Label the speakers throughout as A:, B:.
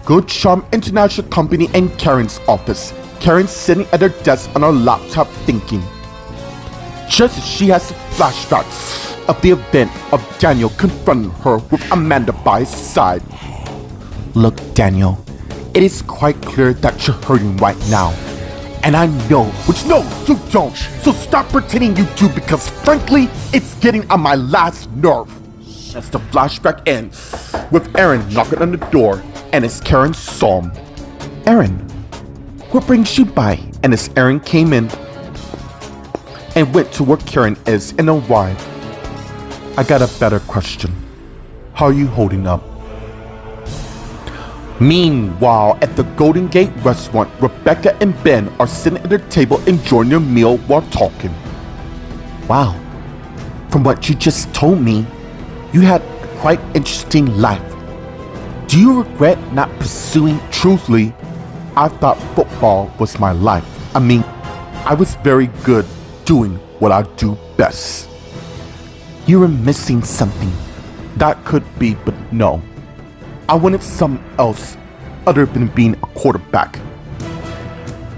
A: Good Charm International Company in Karen's office. Karen sitting at her desk on her laptop thinking. Just as she has flashbacks of the event of Daniel confronting her with Amanda by his side. Look, Daniel, it is quite clear that you're hurting right now. And I know, which no, you don't. So stop pretending you do, because frankly, it's getting on my last nerve. As the flashback ends with Aaron knocking on the door, and it's Karen saw him. Aaron, what brings you by? And as Aaron came in and went to where Karen is and why. I got a better question. How are you holding up? Meanwhile, at the Golden Gate restaurant, Rebecca and Ben are sitting at their table enjoying their meal while talking. Wow, from what you just told me, you had a quite interesting life. Do you regret not pursuing? Truthfully, I thought football was my life. I mean, I was very good doing what I do best. You were missing something. That could be, but no. I wanted something else other than being a quarterback.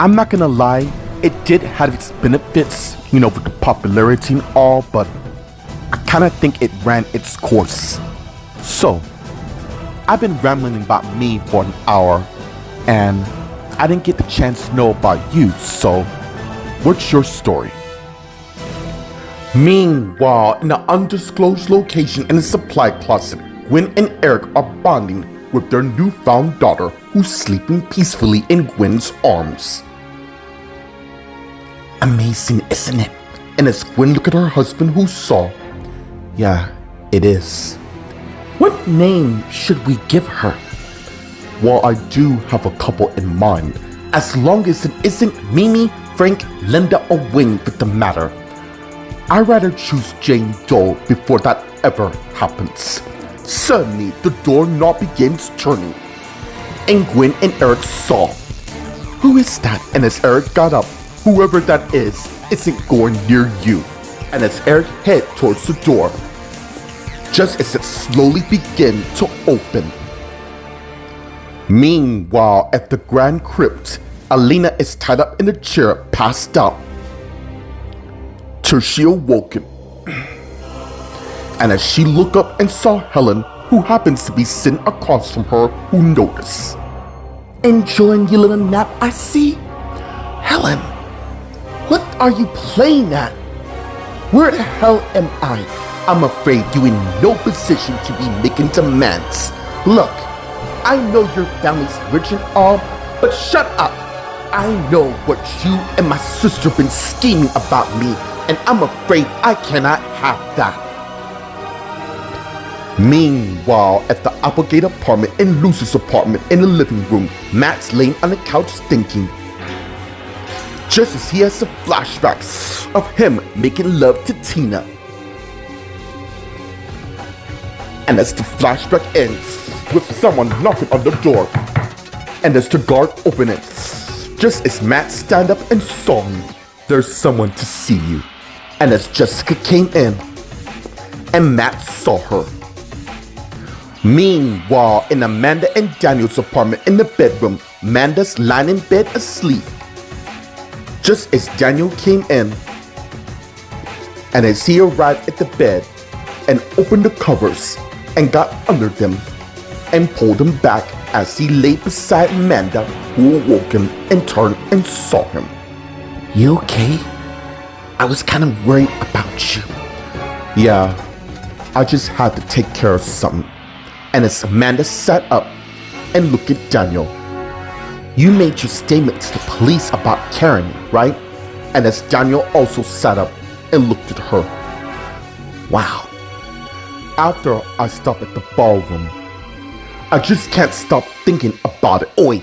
A: I'm not gonna lie, it did have its benefits, with the popularity and all, but I kinda think it ran its course. So, I've been rambling about me for an hour, and I didn't get the chance to know about you, so what's your story? Meanwhile, in an undisclosed location in a supply closet, Gwen and Eric are bonding with their newfound daughter, who's sleeping peacefully in Gwen's arms. Amazing, isn't it? And as Gwen looked at her husband, who saw, yeah, it is. What name should we give her? Well, I do have a couple in mind, as long as it isn't Mimi, Frank, Linda, or Wayne for the matter. I'd rather choose Jane Doe before that ever happens. Suddenly, the doorknob begins turning, and Gwen and Eric saw. Who is that? And as Eric got up, whoever that is, isn't going near you. And as Eric head towards the door, just as it slowly began to open. Meanwhile, at the Grand Crypt, Alina is tied up in a chair, passed out, till she awoken. And as she looked up and saw Helen, who happens to be sitting across from her, who noticed. Enjoying your little nap, I see? Helen, what are you playing at? Where the hell am I? I'm afraid you in no position to be making demands. Look, I know your family's rich and all, but shut up. I know what you and my sister been scheming about me, and I'm afraid I cannot have that. Meanwhile, at the Applegate apartment in Lucy's apartment in the living room, Matt's laying on the couch thinking. Just as he has some flashbacks of him making love to Tina. And as the flashback ends with someone knocking on the door, and as the guard opens it, just as Matt stand up and saw him, there's someone to see you. And as Jessica came in, and Matt saw her. Meanwhile, in Amanda and Daniel's apartment in the bedroom, Amanda's lying in bed asleep. Just as Daniel came in, and as he arrived at the bed and opened the covers and got under them and pulled him back as he lay beside Amanda, who awoke him and turned and saw him. You okay? I was kind of worried about you. Yeah, I just had to take care of something. And as Amanda sat up and looked at Daniel, you made your statement to the police about Karen, right? And as Daniel also sat up and looked at her. Wow. After I stopped at the ballroom, I just can't stop thinking about it. Oi,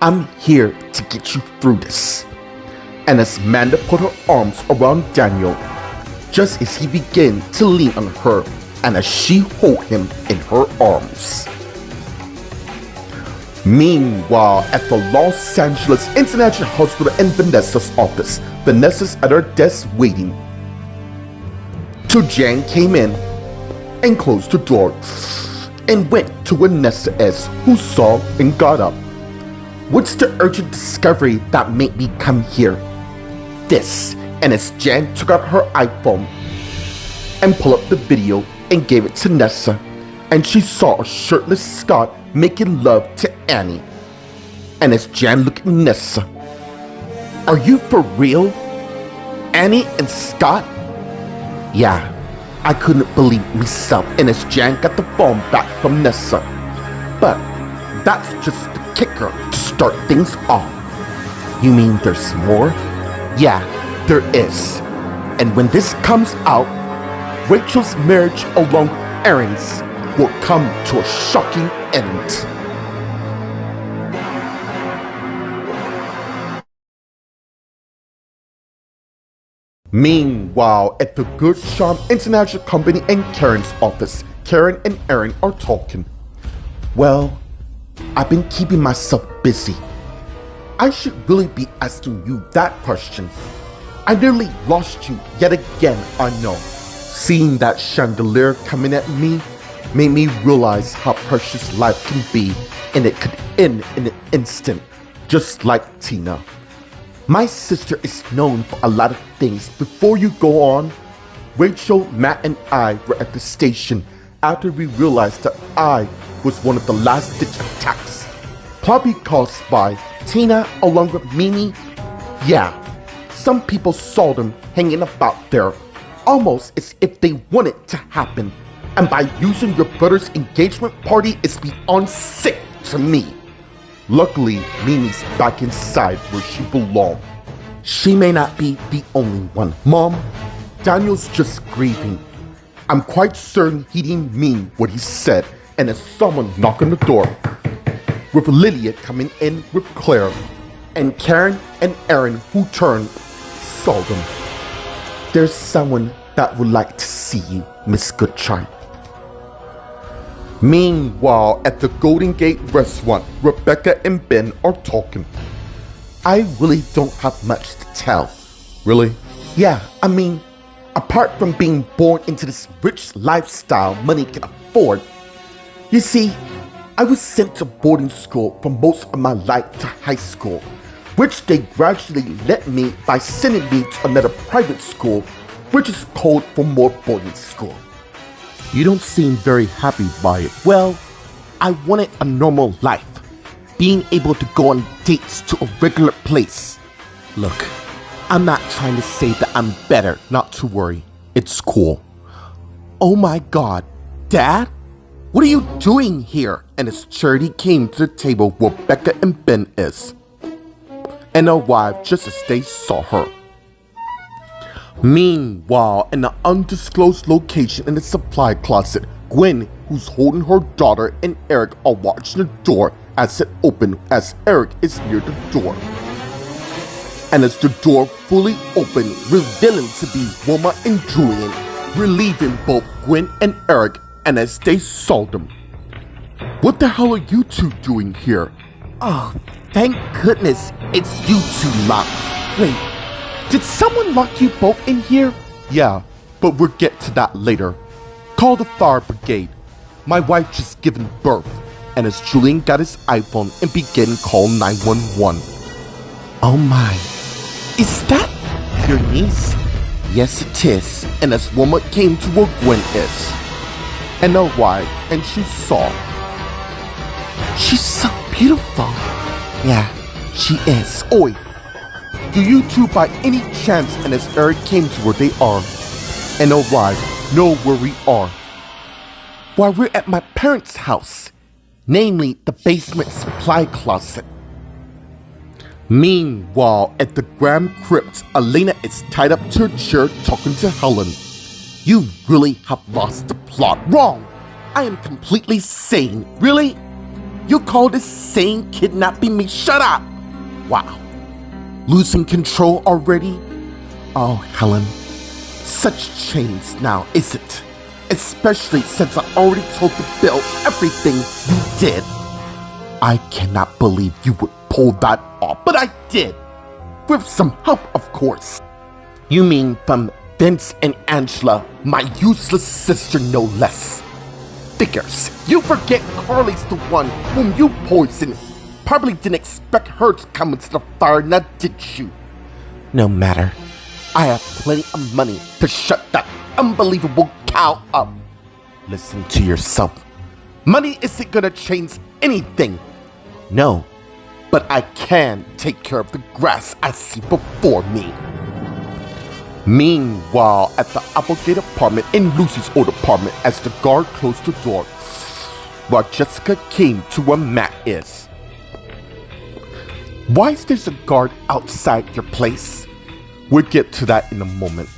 A: I'm here to get you through this. And as Amanda put her arms around Daniel, just as he began to lean on her, and as she held him in her arms. Meanwhile, at the Los Angeles International Hospital in Vanessa's office, Vanessa's at her desk waiting. Till Jan came in and closed the door. and went to where Nessa is, who saw and got up. What's the urgent discovery that made me come here? This, and as Jan took out her iPhone and pulled up the video and gave it to Nessa, and she saw a shirtless Scott making love to Annie. And as Jan looked at Nessa, are you for real? Annie and Scott? Yeah, I couldn't believe myself, and as Jan got the phone back from Nessa. But that's just the kicker to start things off. You mean there's more? Yeah, there is. And when this comes out, Rachel's marriage along with Aaron's will come to a shocking end. Meanwhile, at the Good Charm International Company in Karen's office, Karen and Aaron are talking. Well, I've been keeping myself busy. I should really be asking you that question. I nearly lost you yet again, I know. Seeing that chandelier coming at me made me realize how precious life can be, and it could end in an instant, just like Tina. My sister is known for a lot of things. Before you go on, Rachel, Matt, and I were at the station after we realized that I was one of the last-ditch attacks, probably caused by Tina along with Mimi. Yeah, some people saw them hanging about there, almost as if they wanted it to happen. And by using your brother's engagement party is beyond sick to me. Luckily, Mimi's back inside where she belongs. She may not be the only one. Mom, Daniel's just grieving. I'm quite certain he didn't mean what he said, and as someone knocked on the door, with Lydia coming in with Claire, and Karen and Aaron, who turned, saw them. There's someone that would like to see you, Miss Goodchild. Meanwhile, at the Golden Gate restaurant, Rebecca and Ben are talking. I really don't have much to tell. Really? Yeah, I mean, apart from being born into this rich lifestyle money can afford. You see, I was sent to boarding school for most of my life to high school, which they gradually let me by sending me to another private school, which is code for more boarding school. You don't seem very happy by it. Well, I wanted a normal life, being able to go on dates to a regular place. Look, I'm not trying to say that I'm better, not to worry. It's cool. Oh my God, Dad? What are you doing here? And as Charity came to the table where Becca and Ben is, and arrived just as they saw her. Meanwhile, in an undisclosed location in the supply closet, Gwen, who's holding her daughter, and Eric are watching the door as it opens as Eric is near the door. And as the door fully opened, revealing to be Wilma and Julian, relieving both Gwen and Eric, and as they saw them. What the hell are you two doing here? Oh, thank goodness it's you two, Locke. Wait. Did someone lock you both in here? Yeah, but we'll get to that later. Call the fire brigade. My wife just given birth. And as Julian got his iPhone and began call 911. Oh my, is that your niece? Yes, it is. And as Wilma came to where Gwen is, and arrived, and she saw. She's so beautiful. Yeah, she is. Oi. Do you two by any chance, and as Eric came to where they are and arrived, know where we are? Why, we're at my parents' house, namely the basement supply closet. Meanwhile, at the Graham crypt, Elena is tied up to her chair talking to Helen. You really have lost the plot. Wrong! I am completely sane. Really? You call this sane kidnapping me? Shut up! Wow. Losing control already? Oh, Helen. Such change now, is it? Especially since I already told the Bill everything you did. I cannot believe you would pull that off, but I did. With some help, of course. You mean from Vince and Angela, my useless sister no less. figures. You forget Carly's the one whom you poisoned. Probably didn't expect her to come into the fire, now did you? No matter. I have plenty of money to shut that unbelievable cow up. Listen to yourself. Money isn't gonna change anything. No, but I can take care of the grass I see before me. Meanwhile, at the Applegate apartment in Lucy's old apartment, as the guard closed the door, while Jessica came to where Matt is. Why is there a guard outside your place? We'll get to that in a moment.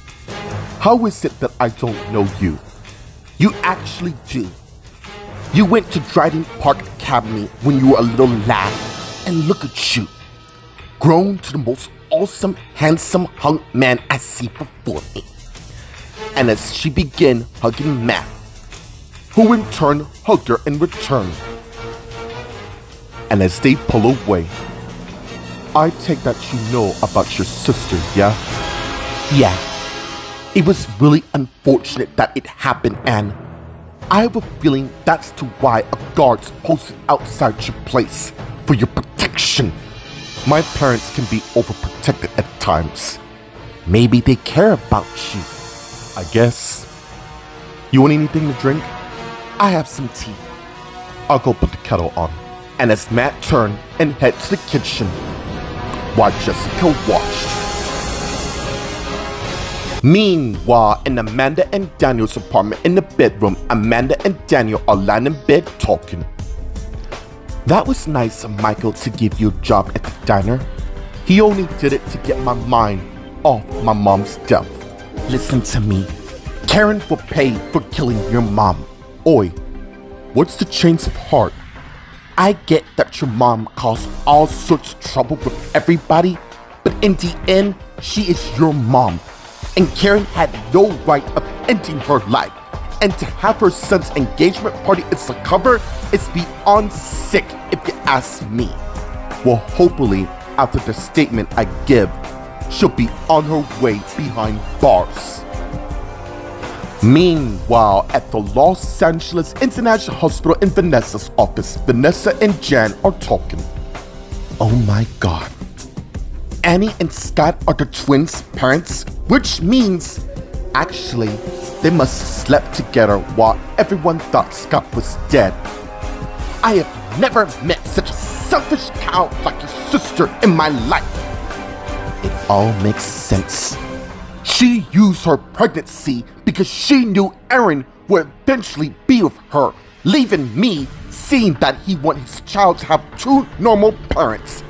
A: How is it that I don't know you? You actually do. You went to Dryden Park Academy when you were a little lad, and look at you, grown to the most awesome, handsome hunk man I see before me. And as she began hugging Matt, who in turn hugged her in return. And as they pull away, I take that you know about your sister, yeah? Yeah. It was really unfortunate that it happened, and I have a feeling that's to why a guard's posted outside your place for your protection. My parents can be overprotected at times. Maybe they care about you. I guess. You want anything to drink? I have some tea. I'll go put the kettle on. And as Matt turned and headed to the kitchen, while Jessica watched. Meanwhile, in Amanda and Daniel's apartment in the bedroom, Amanda and Daniel are lying in bed talking. That was nice of Michael to give you a job at the diner. He only did it to get my mind off my mom's death. Listen to me. Karen will pay for killing your mom. Oi, what's the change of heart? I get that your mom caused all sorts of trouble with everybody, but in the end, she is your mom. And Karen had no right of ending her life. And to have her son's engagement party as a cover is beyond sick, if you ask me. Well, hopefully, after the statement I give, she'll be on her way behind bars. Meanwhile, at the Los Angeles International Hospital in Vanessa's office, Vanessa and Jan are talking. Oh my God. Annie and Scott are the twins' parents, which means, actually, they must have slept together while everyone thought Scott was dead. I have never met such a selfish cow like your sister in my life. It all makes sense. She used her pregnancy because she knew Aaron would eventually be with her, leaving me seeing that he wanted his child to have two normal parents.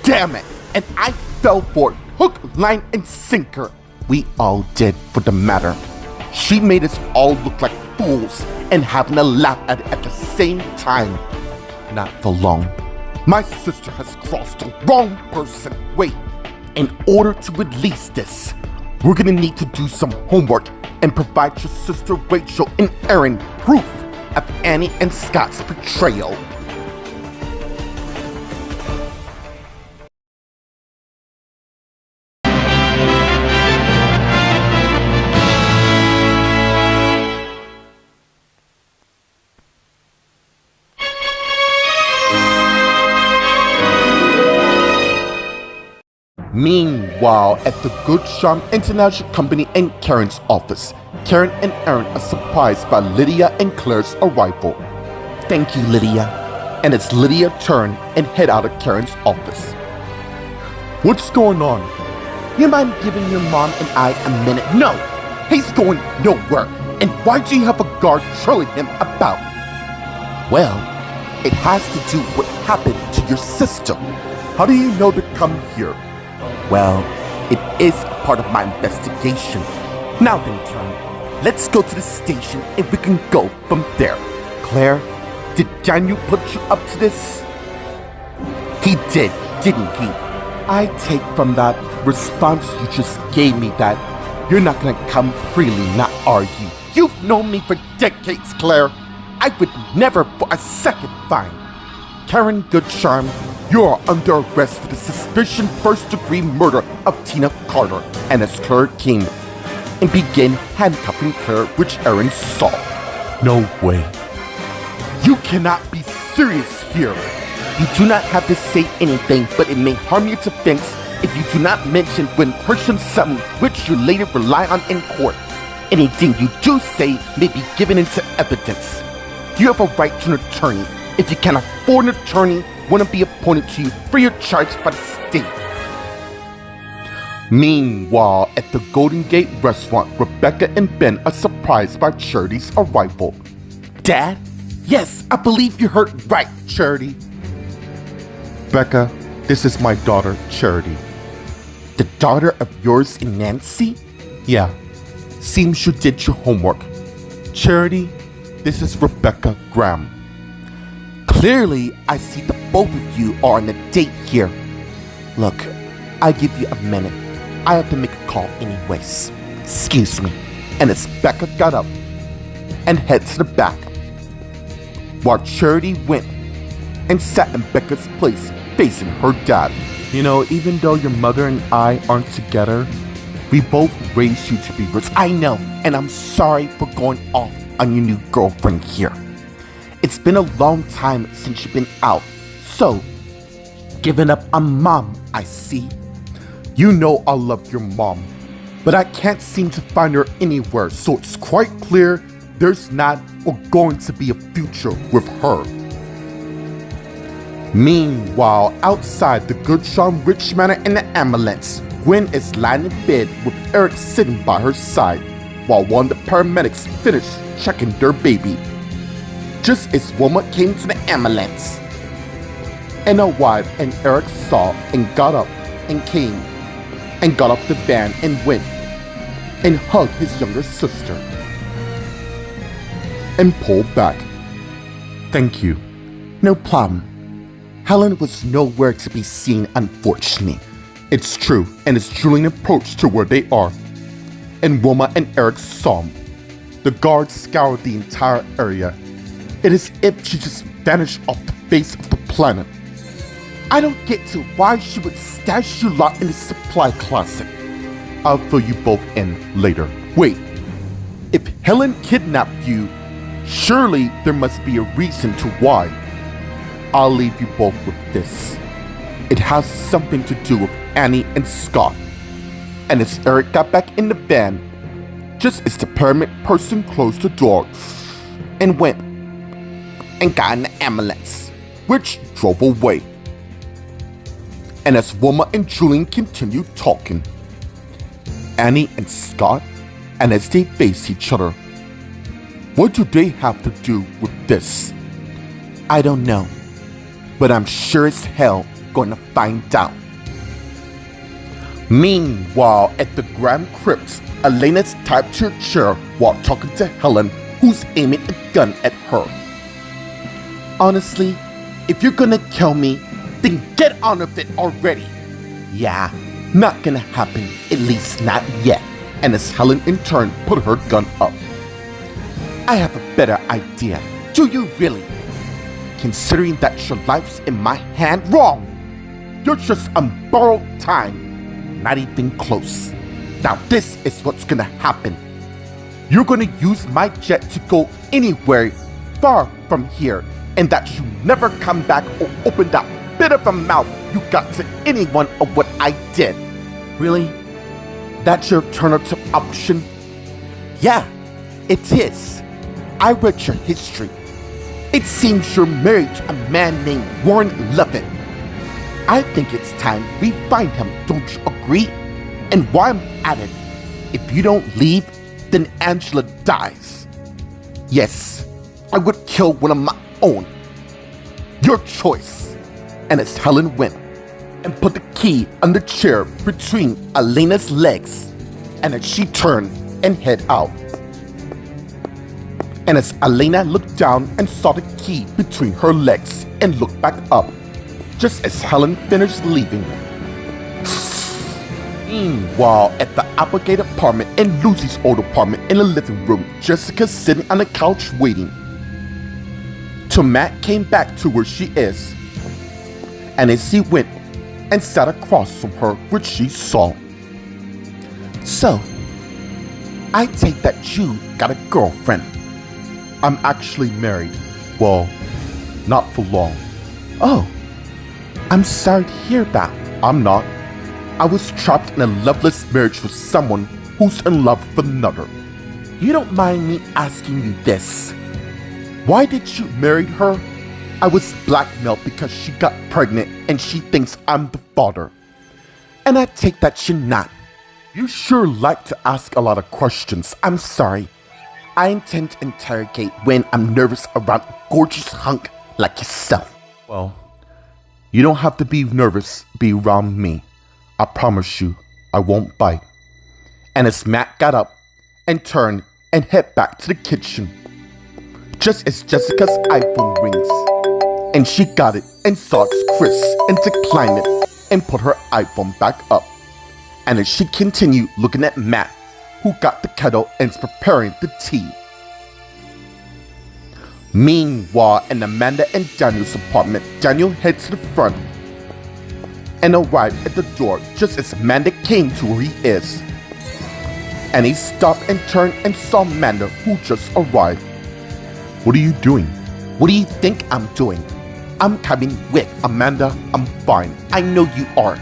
A: Damn it, and I fell for it, hook, line, and sinker. We all did, for the matter. She made us all look like fools and having a laugh at it at the same time. Not for long. My sister has crossed the wrong person. Wait, in order to release this, we're gonna need to do some homework and provide your sister Rachel and Aaron proof of Annie and Scott's betrayal. Meanwhile, at the Good Charm International Company in Karen's office, Karen and Aaron are surprised by Lydia and Claire's arrival. Thank you, Lydia. And it's Lydia's turn and head out of Karen's office. What's going on? You mind giving your mom and I a minute? No, he's going nowhere. And why do you have a guard trailing him about? Well, it has to do with what happened to your sister. How do you know to come here? Well, it is part of my investigation. Now then, Karen, let's go to the station and we can go from there. Claire, did Daniel put you up to this? He did, didn't he? I take from that response you just gave me that you're not gonna come freely, now are you? You've known me for decades, Claire. I would never for a second find. Karen Goodcharm, you are under arrest for the suspicion first-degree murder of Tina Carter. And as Claire came and began handcuffing Claire, which Aaron saw. No way. You cannot be serious here. You do not have to say anything, but it may harm your defense if you do not mention when persons something which you later rely on in court. Anything you do say may be given into evidence. You have a right to an attorney. If you can afford an attorney, one will be appointed to you free of charge by the state. Meanwhile, at the Golden Gate restaurant, Rebecca and Ben are surprised by Charity's arrival. Dad? Yes, I believe you heard right, Charity. Becca, this is my daughter, Charity. The daughter of yours and Nancy? Yeah. Seems you did your homework. Charity, this is Rebecca Graham. Clearly, I see that both of you are on a date here. Look, I give you a minute. I have to make a call anyways. Excuse me. And as Becca got up and head to the back, while Charity went and sat in Becca's place facing her dad. You know, even though your mother and I aren't together, we both raised you to be rich. I know, and I'm sorry for going off on your new girlfriend here. It's been a long time since you've been out, so giving up on mom, I see. You know I love your mom, but I can't seem to find her anywhere, so it's quite clear there's not or going to be a future with her. Meanwhile, outside the Goodshaw Rich Manor in the ambulance, Gwen is lying in bed with Eric sitting by her side, while one of the paramedics finished checking their baby. Just as Wilma came to the ambulance, and her wife and Eric saw and got up and came and got off the van and went and hugged his younger sister and pulled back. Thank you. No problem. Helen was nowhere to be seen, unfortunately. It's true, and as Julian approached to where they are, and Wilma and Eric saw him, the guards scoured the entire area. It is as if she just vanished off the face of the planet. I don't get to why she would stash you lot in the supply closet. I'll fill you both in later. Wait, if Helen kidnapped you, surely there must be a reason to why. I'll leave you both with this. It has something to do with Annie and Scott. And as Eric got back in the van, just as the paramedic person closed the door and went and got in the ambulance, which drove away. And as Wilma and Julian continued talking, Annie and Scott, and as they face each other, what do they have to do with this? I don't know, but I'm sure as hell gonna find out. Meanwhile, at the Grand Crypts, Elena's tied to a chair while talking to Helen, who's aiming a gun at her. Honestly, if you're gonna kill me, then get on with it already. Yeah, not gonna happen, at least not yet. And as Helen in turn put her gun up. I have a better idea. Do you really? Considering that your life's in my hand, wrong. You're just on borrowed time. Not even close. Now this is what's gonna happen. You're gonna use my jet to go anywhere far from here, and that you never come back or open that bit of a mouth you got to anyone of what I did. Really? That's your alternative option? Yeah, it is. I read your history. It seems you're married to a man named Warren Lovett. I think it's time we find him, don't you agree? And while I'm at it, if you don't leave, then Angela dies. Yes, I would kill one of my own. Your choice. And as Helen went and put the key on the chair between Elena's legs, and as she turned and head out. And as Elena looked down and saw the key between her legs and looked back up, just as Helen finished leaving. Meanwhile, at the Applegate apartment and Lucy's old apartment in the living room, Jessica's sitting on the couch waiting till Matt came back to where she is. And as he went and sat across from her, which she saw. So, I take that you got a girlfriend. I'm actually married. Well, not for long. Oh, I'm sorry to hear that. I'm not. I was trapped in a loveless marriage with someone who's in love with another. You don't mind me asking you this? Why did you marry her? I was blackmailed because she got pregnant and she thinks I'm the father. And I take that you're not. You sure like to ask a lot of questions. I'm sorry. I intend to interrogate when I'm nervous around a gorgeous hunk like yourself. Well, you don't have to be nervous be around me. I promise you, I won't bite. And as Matt got up and turned and head back to the kitchen, just as Jessica's iPhone rings, and she got it and saw it's Chris and declined it and put her iPhone back up. And as she continued looking at Matt, who got the kettle and is preparing the tea. Meanwhile, in Amanda and Daniel's apartment, Daniel heads to the front and arrived at the door just as Amanda came to where he is. And he stopped and turned and saw Amanda, who just arrived. What are you doing? What do you think I'm doing? I'm coming with Amanda. I'm fine. I know you are.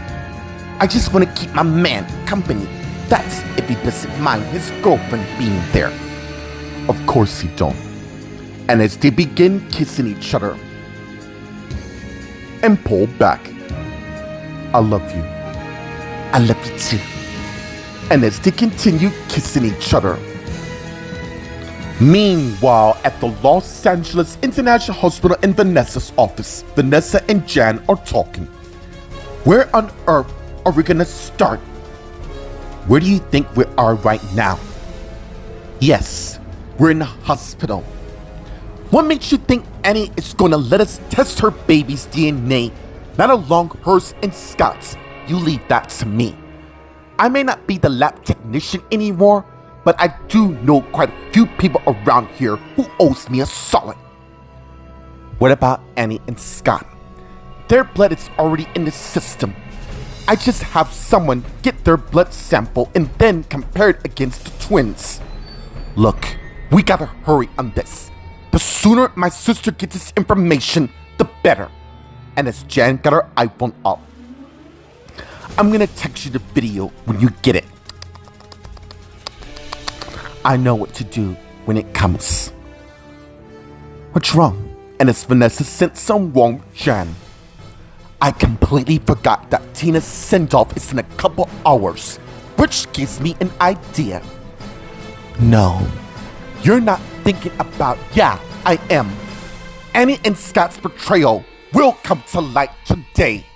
A: I just want to keep my man company. That's if he doesn't mind his girlfriend being there. Of course he don't. And as they begin kissing each other and pull back, I love you. I love you too. And as they continue kissing each other. Meanwhile, at the Los Angeles International Hospital in Vanessa's office, Vanessa and Jan are talking. Where on earth are we gonna start? Where do you think we are right now? Yes, we're in a hospital. What makes you think Annie is gonna let us test her baby's DNA, not along hers and Scott's? You leave that to me. I may not be the lab technician anymore, but I do know quite a few people around here who owes me a solid. What about Annie and Scott? Their blood is already in the system. I just have someone get their blood sample and then compare it against the twins. Look, we gotta hurry on this. The sooner my sister gets this information, the better. And as Jan got her iPhone up, I'm gonna text you the video when you get it. I know what to do when it comes. What's wrong? And as Vanessa sent some wrong Jan. I completely forgot that Tina's send-off is in a couple hours, which gives me an idea. No, you're not thinking about, yeah, I am. Annie and Scott's betrayal will come to light today.